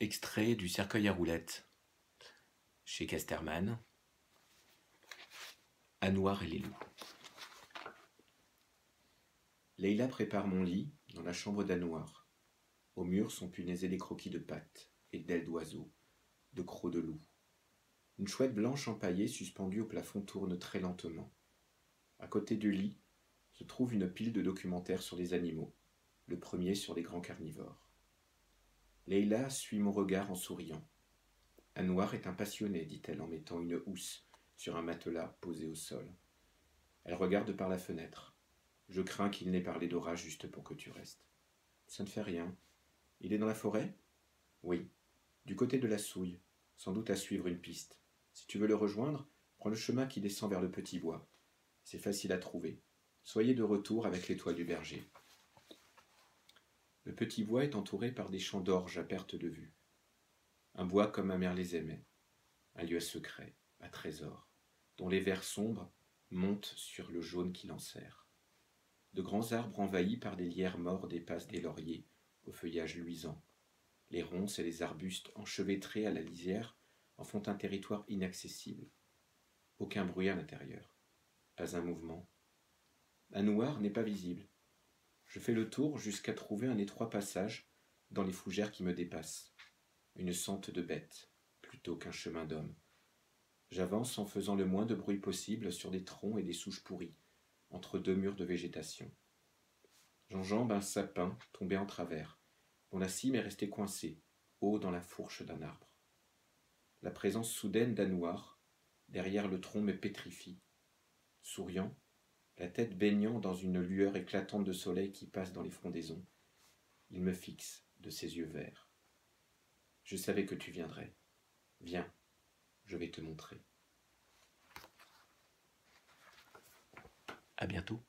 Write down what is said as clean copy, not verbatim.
Extrait du cercueil à roulettes, chez Casterman, Anouar et les loups. Leïla prépare mon lit dans la chambre d'Anouar. Au mur sont punaisés des croquis de pattes et d'ailes d'oiseaux, de crocs de loup. Une chouette blanche empaillée suspendue au plafond tourne très lentement. À côté du lit se trouve une pile de documentaires sur les animaux, le premier sur les grands carnivores. Leïla suit mon regard en souriant. Anouar est un passionné, dit-elle en mettant une housse sur un matelas posé au sol. Elle regarde par la fenêtre. Je crains qu'il n'ait parlé d'orage juste pour que tu restes. Ça ne fait rien. Il est dans la forêt ? Oui, du côté de la Souille, sans doute à suivre une piste. Si tu veux le rejoindre, prends le chemin qui descend vers le petit bois. C'est facile à trouver. Soyez de retour avec les toits du berger. Le petit bois est entouré par des champs d'orge à perte de vue. Un bois comme ma mère les aimait. Un lieu secret, à trésor, dont les verts sombres montent sur le jaune qui l'enserre. De grands arbres envahis par des lierres morts dépassent des lauriers au feuillage luisant. Les ronces et les arbustes enchevêtrés à la lisière en font un territoire inaccessible. Aucun bruit à l'intérieur, pas un mouvement. Anouar n'est pas visible. Je fais le tour jusqu'à trouver un étroit passage dans les fougères qui me dépassent. Une sente de bête, plutôt qu'un chemin d'homme. J'avance en faisant le moins de bruit possible sur des troncs et des souches pourries, entre deux murs de végétation. J'enjambe un sapin tombé en travers, dont la cime est restée coincée, haut dans la fourche d'un arbre. La présence soudaine d'Anouar, derrière le tronc, me pétrifie. Souriant, la tête baignant dans une lueur éclatante de soleil qui passe dans les frondaisons, il me fixe de ses yeux verts. Je savais que tu viendrais. Viens, je vais te montrer. À bientôt.